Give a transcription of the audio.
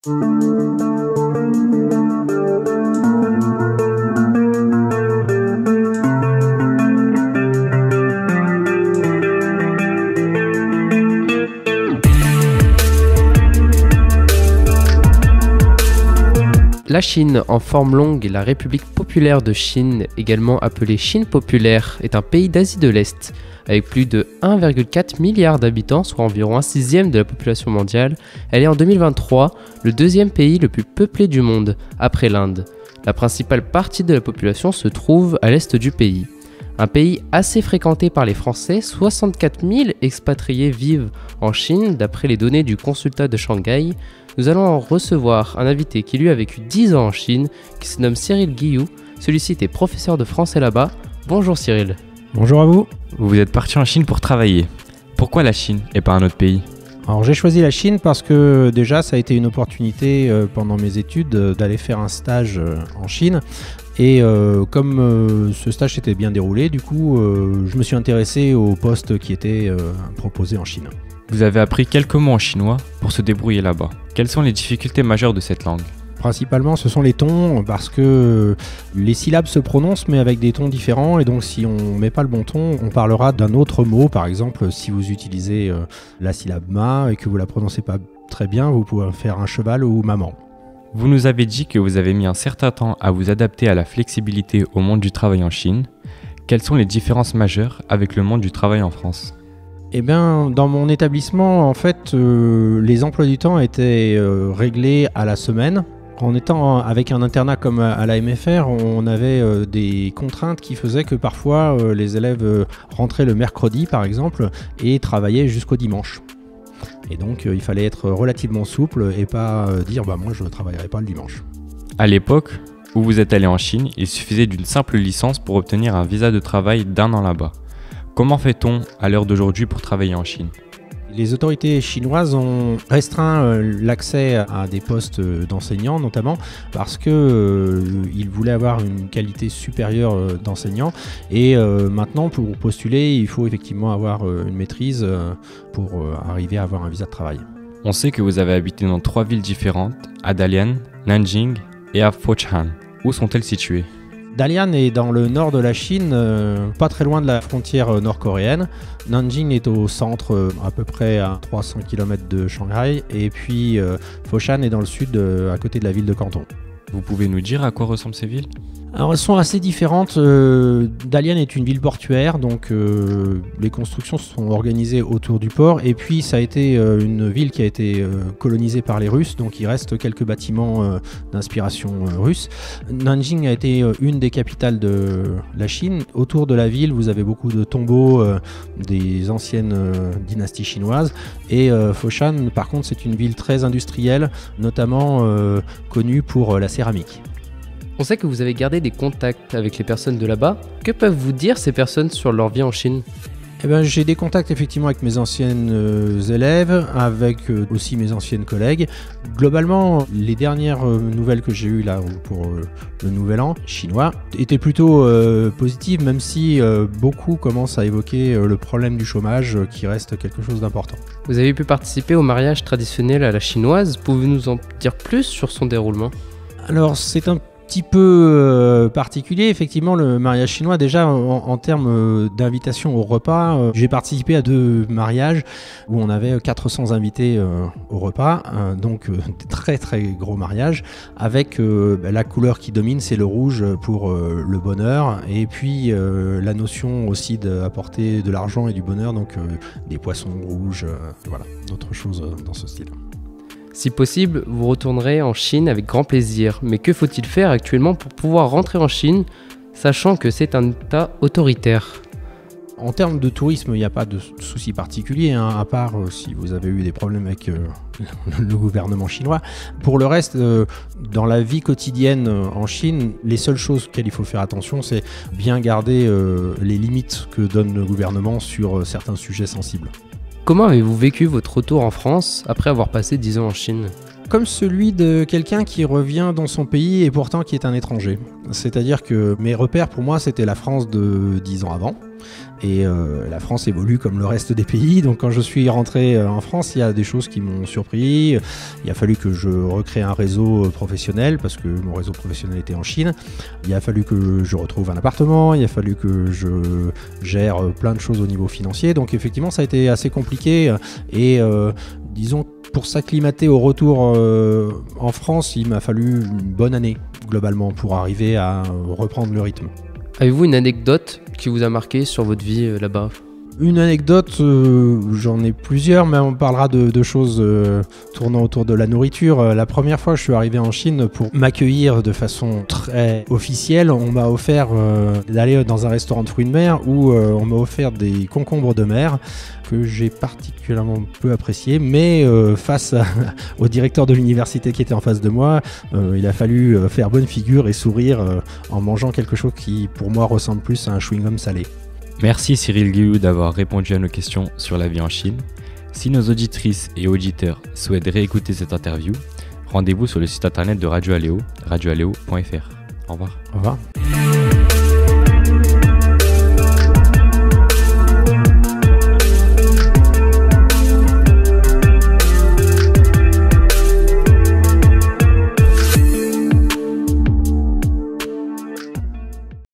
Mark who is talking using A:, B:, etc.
A: La Chine, en forme longue, et la République populaire de Chine, également appelée Chine populaire, est un pays d'Asie de l'Est. Avec plus de 1,4 milliard d'habitants, soit environ un sixième de la population mondiale, elle est en 2023 le deuxième pays le plus peuplé du monde, après l'Inde. La principale partie de la population se trouve à l'est du pays. Un pays assez fréquenté par les Français, 64 000 expatriés vivent en Chine, d'après les données du consulat de Shanghai. Nous allons en recevoir un invité qui lui a vécu 10 ans en Chine, qui se nomme Cyril Guillou. Celui-ci était professeur de français là-bas. Bonjour Cyril.
B: Bonjour à vous.
C: Vous êtes parti en Chine pour travailler. Pourquoi la Chine et pas un autre pays ?
B: Alors j'ai choisi la Chine parce que déjà ça a été une opportunité pendant mes études d'aller faire un stage en Chine. Et comme ce stage s'était bien déroulé, du coup je me suis intéressé aux postes qui étaient proposés en Chine.
C: Vous avez appris quelques mots en chinois pour se débrouiller là-bas. Quelles sont les difficultés majeures de cette langue ?
B: Principalement, ce sont les tons, parce que les syllabes se prononcent, mais avec des tons différents. Et donc, si on ne met pas le bon ton, on parlera d'un autre mot. Par exemple, si vous utilisez la syllabe ma et que vous ne la prononcez pas très bien, vous pouvez faire un cheval ou maman.
C: Vous nous avez dit que vous avez mis un certain temps à vous adapter à la flexibilité au monde du travail en Chine. Quelles sont les différences majeures avec le monde du travail en France ?
B: Eh bien, dans mon établissement, en fait, les emplois du temps étaient réglés à la semaine. En étant avec un internat comme à la MFR, on avait des contraintes qui faisaient que parfois les élèves rentraient le mercredi, par exemple, et travaillaient jusqu'au dimanche. Et donc, il fallait être relativement souple et pas dire « moi, je ne travaillerai pas le dimanche ».
C: À l'époque où vous êtes allé en Chine, il suffisait d'une simple licence pour obtenir un visa de travail d'1 an là-bas. Comment fait-on à l'heure d'aujourd'hui pour travailler en Chine ?
B: Les autorités chinoises ont restreint l'accès à des postes d'enseignants, notamment parce qu'ils voulaient avoir une qualité supérieure d'enseignants. Et maintenant, pour postuler, il faut effectivement avoir une maîtrise pour arriver à avoir un visa de travail.
C: On sait que vous avez habité dans 3 villes différentes, à Dalian, Nanjing et à Foshan. Où sont-elles situées ?
B: Dalian est dans le nord de la Chine, pas très loin de la frontière nord-coréenne. Nanjing est au centre, à peu près à 300 km de Shanghai. Et puis Foshan est dans le sud, à côté de la ville de Canton.
C: Vous pouvez nous dire à quoi ressemblent ces villes ?
B: Alors elles sont assez différentes. Dalian est une ville portuaire, donc les constructions sont organisées autour du port. Et puis ça a été une ville qui a été colonisée par les Russes, donc il reste quelques bâtiments d'inspiration russe. Nanjing a été une des capitales de la Chine. Autour de la ville, vous avez beaucoup de tombeaux des anciennes dynasties chinoises. Et Foshan, par contre, c'est une ville très industrielle, notamment connue pour la céramique.
A: On sait que vous avez gardé des contacts avec les personnes de là-bas. Que peuvent vous dire ces personnes sur leur vie en Chine ?
B: Eh ben, j'ai des contacts effectivement avec mes anciennes élèves, avec aussi mes anciennes collègues. Globalement, les dernières nouvelles que j'ai eues là pour le nouvel an chinois étaient plutôt positives, même si beaucoup commencent à évoquer le problème du chômage qui reste quelque chose d'important.
A: Vous avez pu participer au mariage traditionnel à la chinoise. Pouvez-vous nous en dire plus sur son déroulement ?
B: Alors, c'est un petit peu particulier, effectivement, le mariage chinois. Déjà en termes d'invitation au repas, j'ai participé à 2 mariages où on avait 400 invités au repas, donc très très gros mariage avec la couleur qui domine, c'est le rouge pour le bonheur, et puis la notion aussi d'apporter de l'argent et du bonheur, donc des poissons rouges, voilà, d'autres choses dans ce style.
A: Si possible, vous retournerez en Chine avec grand plaisir. Mais que faut-il faire actuellement pour pouvoir rentrer en Chine, sachant que c'est un État autoritaire ?
B: En termes de tourisme, il n'y a pas de souci particulier, à part si vous avez eu des problèmes avec le gouvernement chinois. Pour le reste, dans la vie quotidienne en Chine, les seules choses auxquelles il faut faire attention, c'est bien garder les limites que donne le gouvernement sur certains sujets sensibles.
A: Comment avez-vous vécu votre retour en France après avoir passé 10 ans en Chine ?
B: comme celui de quelqu'un qui revient dans son pays et pourtant qui est un étranger. C'est-à-dire que mes repères pour moi c'était la France de 10 ans avant. Et la France évolue comme le reste des pays, donc quand je suis rentré en France, il y a des choses qui m'ont surpris. Il a fallu que je recrée un réseau professionnel, parce que mon réseau professionnel était en Chine. Il a fallu que je retrouve un appartement, il a fallu que je gère plein de choses au niveau financier, donc effectivement ça a été assez compliqué. Et disons, pour s'acclimater au retour en France, il m'a fallu une bonne année, globalement, pour arriver à reprendre le rythme.
A: Avez-vous une anecdote qui vous a marqué sur votre vie là-bas ?
B: Une anecdote, j'en ai plusieurs, mais on parlera de choses tournant autour de la nourriture. La première fois que je suis arrivé en Chine, pour m'accueillir de façon très officielle, on m'a offert d'aller dans un restaurant de fruits de mer où on m'a offert des concombres de mer que j'ai particulièrement peu apprécié, mais face au directeur de l'université qui était en face de moi, il a fallu faire bonne figure et sourire en mangeant quelque chose qui pour moi ressemble plus à un chewing-gum salé.
C: Merci Cyril Guillou d'avoir répondu à nos questions sur la vie en Chine. Si nos auditrices et auditeurs souhaitent réécouter cette interview, rendez-vous sur le site internet de Radio Aléo, radioaléo.fr. Au revoir.
B: Au revoir.